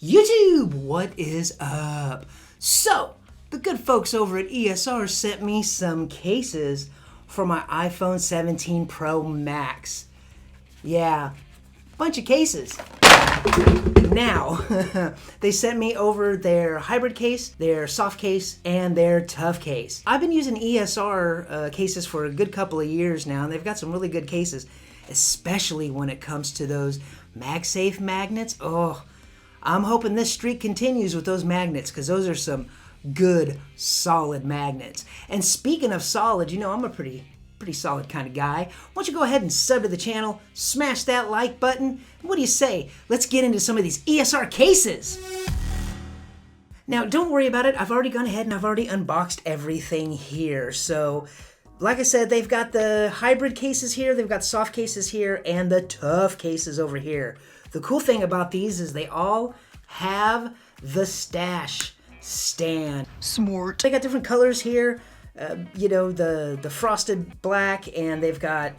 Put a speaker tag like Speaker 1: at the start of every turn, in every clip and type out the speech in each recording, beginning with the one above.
Speaker 1: YouTube, what is up? So, the good folks over at ESR sent me some cases for my iPhone 17 Pro Max. Yeah, bunch of cases. Now, they sent me over their hybrid case, their soft case, and their tough case. I've been using ESR cases for a good couple of years now, and they've got some really good cases, especially when it comes to those MagSafe magnets. Oh, I'm hoping this streak continues with those magnets, because those are some good, solid magnets. And speaking of solid, you know I'm a pretty solid kind of guy. Why don't you go ahead and sub to the channel, smash that like button. What do you say? Let's get into some of these ESR cases. Now, don't worry about it. I've already gone ahead and I've already unboxed everything here. So, like I said, they've got the hybrid cases here, they've got soft cases here, and the tough cases over here. The cool thing about these is they all have the stash stand. Smart. They got different colors here. You know, the frosted black, and they've got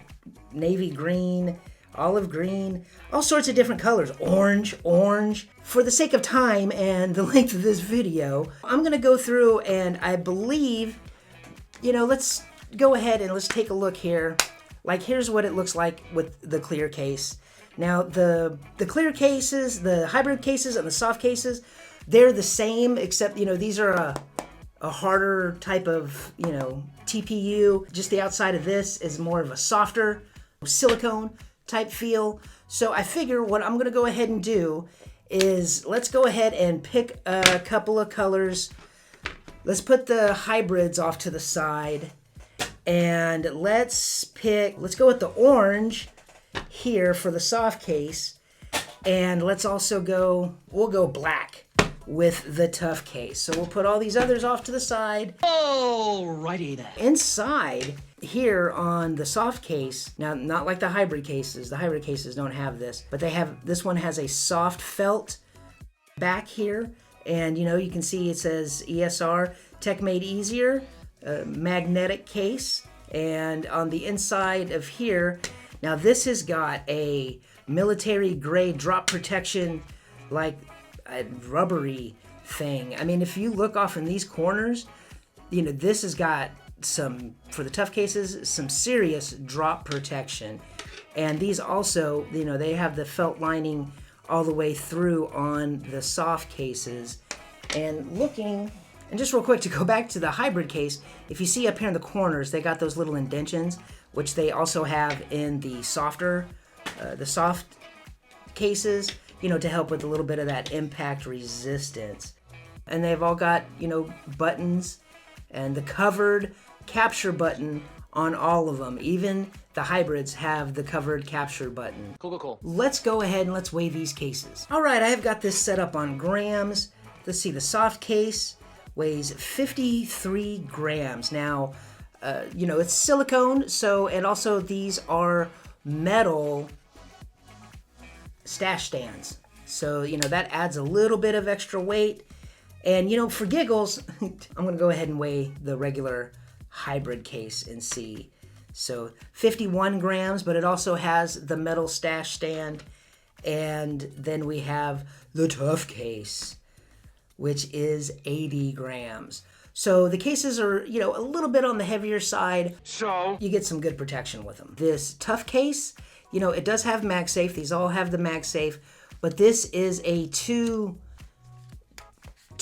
Speaker 1: navy green, olive green, all sorts of different colors. Orange. For the sake of time and the length of this video, I'm going to go through and I believe, you know, let's go ahead and let's take a look here. Like, here's what it looks like with the clear case. Now, the clear cases, the hybrid cases, and the soft cases, they're the same, except, you know, these are a harder type of, you know, TPU. Just the outside of this is more of a softer silicone type feel. So I figure what I'm going to go ahead and do is let's go ahead and pick a couple of colors. Let's put the hybrids off to the side. And let's go with the orange here for the soft case, and let's also we'll go black with the tough case. So we'll put all these others off to the side. Alrighty then. Inside here on the soft case, now not like the hybrid cases don't have this, but this one has a soft felt back here, and you know, you can see it says ESR Tech Made Easier, magnetic case, and on the inside of here, now this has got a military grade drop protection, like a rubbery thing. I mean, if you look off in these corners, you know, this has got some, for the tough cases, some serious drop protection. And these also, you know, they have the felt lining all the way through on the soft cases. And just real quick to go back to the hybrid case, if you see up here in the corners, they got those little indentions, which they also have in the soft cases, you know, to help with a little bit of that impact resistance. And they've all got, you know, buttons and the covered capture button on all of them. Even the hybrids have the covered capture button. Cool. Let's go ahead and let's weigh these cases. All right, I have got this set up on grams. Let's see, the soft case weighs 53 grams. Now, you know, it's silicone, so, and also these are metal stash stands. So, you know, that adds a little bit of extra weight. And, you know, for giggles, I'm going to go ahead and weigh the regular hybrid case and see. So 51 grams, but it also has the metal stash stand. And then we have the tough case, which is 80 grams. So the cases are, you know, a little bit on the heavier side. So you get some good protection with them. This tough case, you know, it does have MagSafe. These all have the MagSafe, but this is a two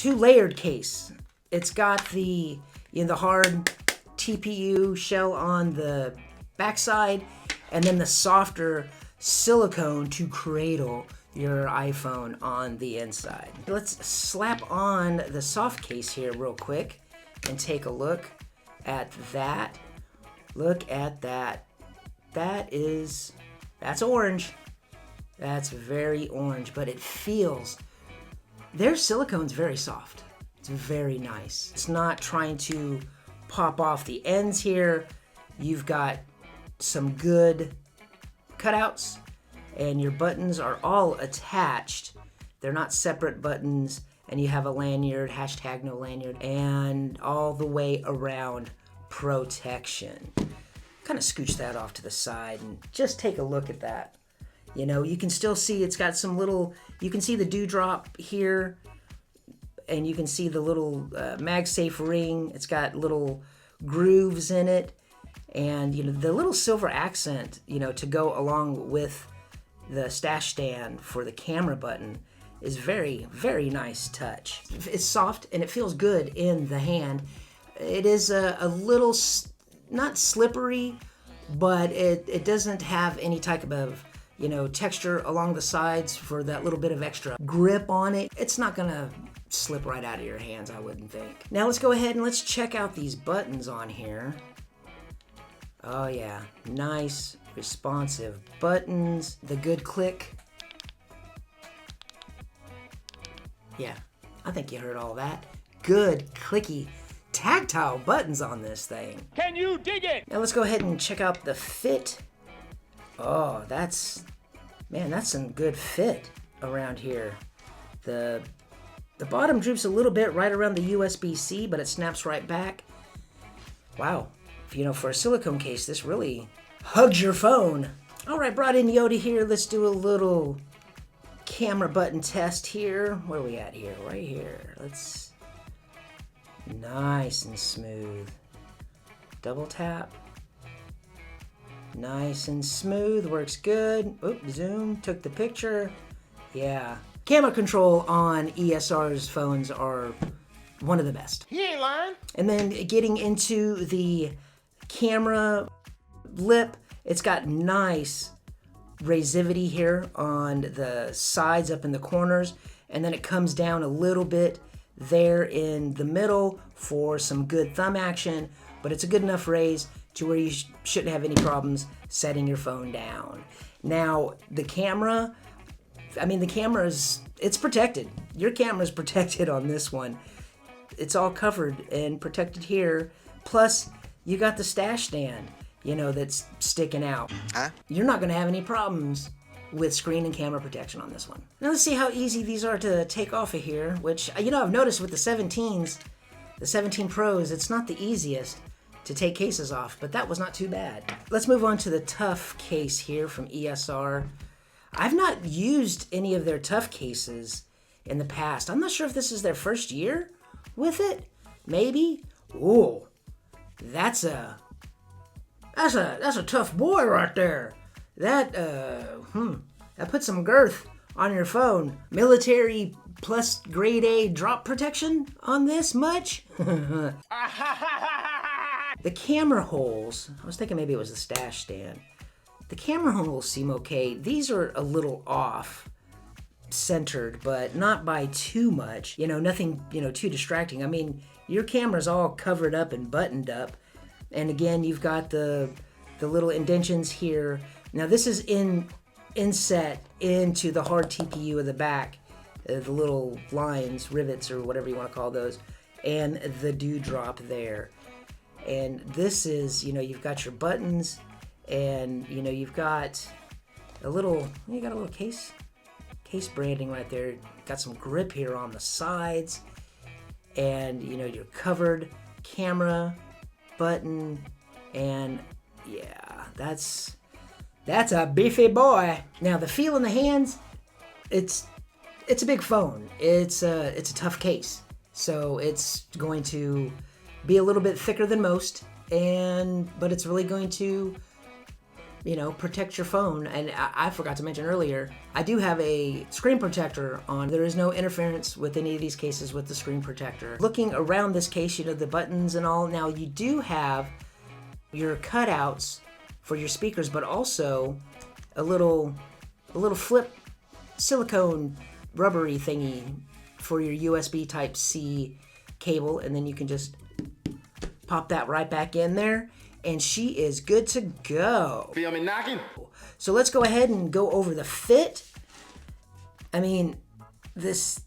Speaker 1: layered case. It's got the, you know, the hard TPU shell on the backside, and then the softer silicone to cradle your iPhone on the inside. Let's slap on the soft case here real quick and take a look at that. Look at that. That's orange. That's very orange, but it feels, their silicone's very soft. It's very nice. It's not trying to pop off the ends here. You've got some good cutouts, and your buttons are all attached. They're not separate buttons, and you have a lanyard, #no lanyard, and all the way around protection. Kind of scooch that off to the side and just take a look at that. You know, you can still see it's got some little, you can see the dewdrop here, and you can see the little MagSafe ring. It's got little grooves in it, and you know, the little silver accent, you know, to go along with the stash stand for the camera button is very, very nice touch. It's soft and it feels good in the hand. It is a little, not slippery, but it doesn't have any type of, you know, texture along the sides for that little bit of extra grip on it. It's not gonna slip right out of your hands, I wouldn't think. Now let's go ahead and let's check out these buttons on here. Oh yeah, nice, responsive buttons. The good click. Yeah, I think you heard all that. Good, clicky, tactile buttons on this thing.
Speaker 2: Can you dig it?
Speaker 1: Now let's go ahead and check out the fit. Oh, that's some good fit around here. The bottom droops a little bit right around the USB-C, but it snaps right back. Wow, you know, for a silicone case, this really hugs your phone. All right, brought in Yoda here. Let's do a little camera button test here. Where are we at here? Right here. Let's, nice and smooth. Double tap. Nice and smooth, works good. Oop, zoom, took the picture. Yeah. Camera control on ESR's phones are one of the best.
Speaker 2: He ain't lying.
Speaker 1: And then getting into the camera lip, it's got nice razivity here on the sides up in the corners, and then it comes down a little bit there in the middle for some good thumb action, but it's a good enough raise to where you shouldn't have any problems setting your phone down. Now, the camera, I mean, the camera's, it's protected. Your camera's protected on this one. It's all covered and protected here. Plus, you got the stash stand, you know, that's sticking out. Huh? You're not gonna have any problems with screen and camera protection on this one. Now let's see how easy these are to take off of here, which, you know, I've noticed with the 17s, the 17 Pros, it's not the easiest to take cases off, but that was not too bad. Let's move on to the Tough Case here from ESR. I've not used any of their Tough Cases in the past. I'm not sure if this is their first year with it. Maybe. Ooh, that's a tough boy right there. That puts some girth on your phone. Military plus grade A drop protection on this much? The camera holes, I was thinking maybe it was the stash stand. The camera holes seem okay. These are a little off centered, but not by too much. You know, nothing, you know, too distracting. I mean, your camera's all covered up and buttoned up. And again, you've got the little indentions here. Now this is inset into the hard TPU of the back, the little lines, rivets, or whatever you want to call those, and the dewdrop there. And this is, you know, you've got your buttons, and you know, you've got a little case branding right there. Got some grip here on the sides, and you know, your covered camera button, and yeah, that's a beefy boy. Now the feel in the hands, it's a big phone. It's a tough case, so it's going to be a little bit thicker than most, but it's really going to, you know, protect your phone. And I forgot to mention earlier, I do have a screen protector on. There is no interference with any of these cases with the screen protector. Looking around this case, you know, the buttons and all, now you do have your cutouts for your speakers, but also a little flip silicone rubbery thingy for your USB Type-C cable, and then you can just pop that right back in there, and she is good to go.
Speaker 2: Feel me knocking?
Speaker 1: So let's go ahead and go over the fit. I mean, this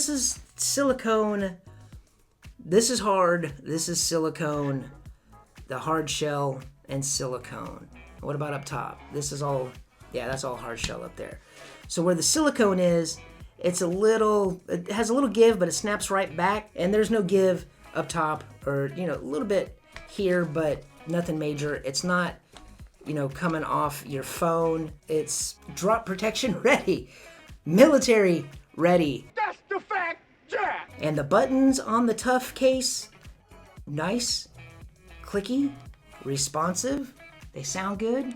Speaker 1: is silicone. This is hard. This is silicone. The hard shell and silicone. What about up top? This is all, yeah, that's all hard shell up there. So where the silicone is, it has a little give, but it snaps right back, and there's no give up top, or, you know, a little bit here, but nothing major. It's not coming off your phone. It's drop protection ready, military ready.
Speaker 2: That's the fact, Jack!
Speaker 1: And the buttons on the Tough Case, nice, clicky, responsive. They sound good.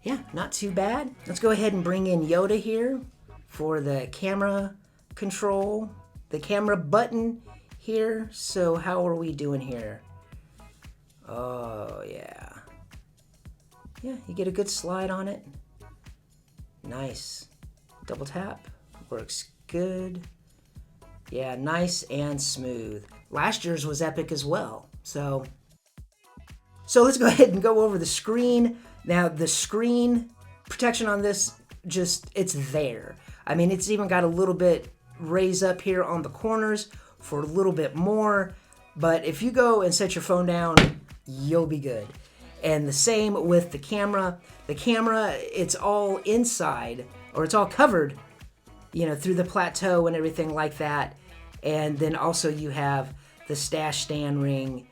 Speaker 1: Yeah, not too bad. Let's go ahead and bring in Yoda here for the camera control, the camera button here. So how are we doing here? Oh, yeah. Yeah, you get a good slide on it. Nice. Double tap. Works good. Yeah, nice and smooth. Last year's was epic as well. So let's go ahead and go over the screen. Now, the screen protection on this, it's there. I mean, it's even got a little bit raised up here on the corners for a little bit more. But if you go and set your phone down, you'll be good. And the same with the camera. The camera, it's all inside, or it's all covered, through the plateau and everything like that. And then also you have the stash stand ring.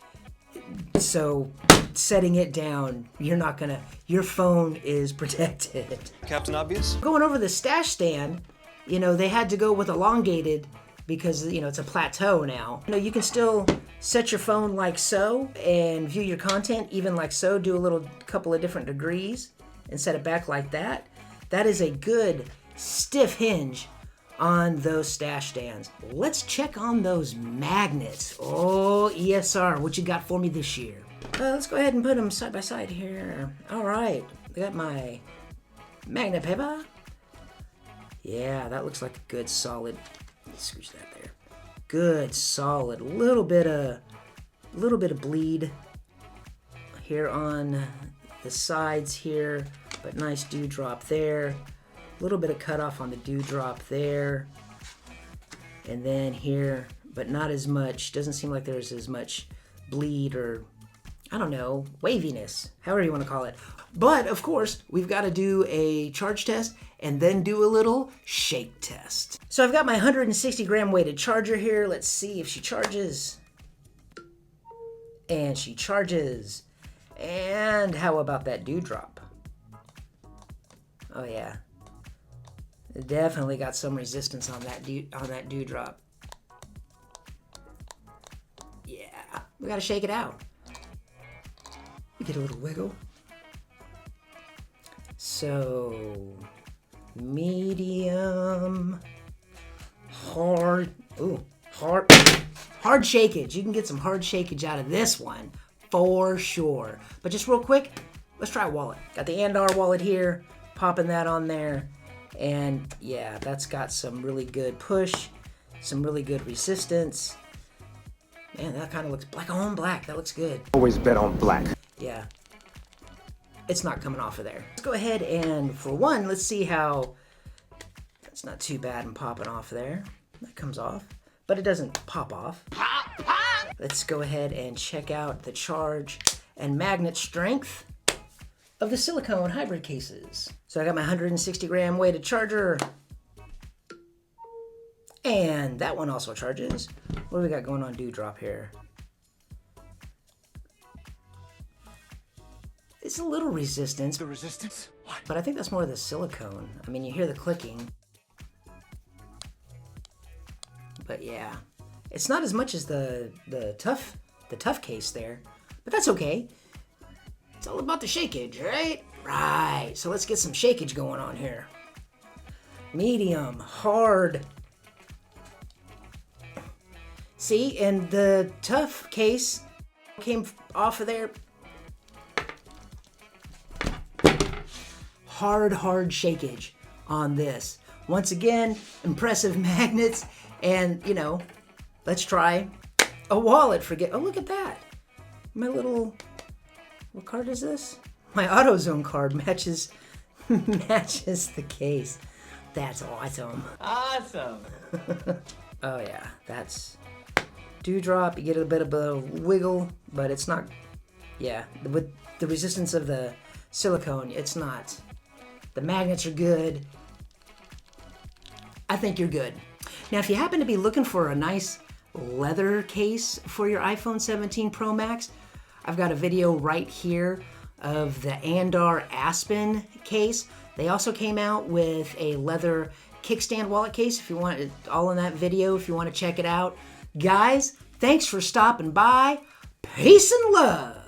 Speaker 1: So setting it down, your phone is protected.
Speaker 3: Captain Obvious?
Speaker 1: Going over the stash stand, they had to go with elongated because, it's a plateau now. You can still set your phone like so and view your content even like so, do a couple of different degrees and set it back like that. That is a good stiff hinge on those stash stands. Let's check on those magnets. Oh, ESR, what you got for me this year? Let's go ahead and put them side by side here. All right, I got my magnet paper. Yeah, that looks like a good solid. Let's scooch that there. Good solid. Little bit of bleed here on the sides here, but nice dewdrop there. A little bit of cutoff on the dewdrop there, and then here, but not as much. Doesn't seem like there's as much bleed or, I don't know, waviness, however you want to call it. But of course, we've got to do a charge test and then do a little shake test. So I've got my 160 gram weighted charger here. Let's see if she charges. And she charges. And how about that dewdrop? Oh yeah. It definitely got some resistance on that dewdrop. Yeah, we gotta shake it out. We get a little wiggle. So, medium, hard, hard shakeage. You can get some hard shakeage out of this one for sure. But just real quick, let's try a wallet. Got the Andar wallet here, popping that on there. And yeah, that's got some really good push, some really good resistance. Man, that kind of looks black on black. That looks good.
Speaker 2: Always bet on black.
Speaker 1: Yeah. It's not coming off of there. Let's go ahead and, for one, let's see how... That's not too bad and popping off there. That comes off, but it doesn't pop off.
Speaker 2: Pop, pop.
Speaker 1: Let's go ahead and check out the charge and magnet strength of the silicone hybrid cases. So I got my 160 gram weighted charger. And that one also charges. What do we got going on dewdrop here? It's a little resistance.
Speaker 2: The resistance? What?
Speaker 1: But I think that's more of the silicone. I mean, you hear the clicking. But yeah, it's not as much as the tough case there, but that's okay. It's all about the shakeage, right? Right, so let's get some shakeage going on here. Medium, hard. See, and the tough case came off of there. Hard shakeage on this. Once again, impressive magnets, and let's try a wallet. Oh, look at that. My little, what card is this? My AutoZone card matches the case. That's awesome.
Speaker 4: Awesome.
Speaker 1: Oh yeah, that's dewdrop. You get a bit of a wiggle, but it's not, yeah, with the resistance of the silicone, it's not. The magnets are good. I think you're good. Now, if you happen to be looking for a nice leather case for your iPhone 17 Pro Max, I've got a video right here of the Andar Aspen case. They also came out with a leather kickstand wallet case. If you want it, all in that video, if you want to check it out. Guys, thanks for stopping by. Peace and love.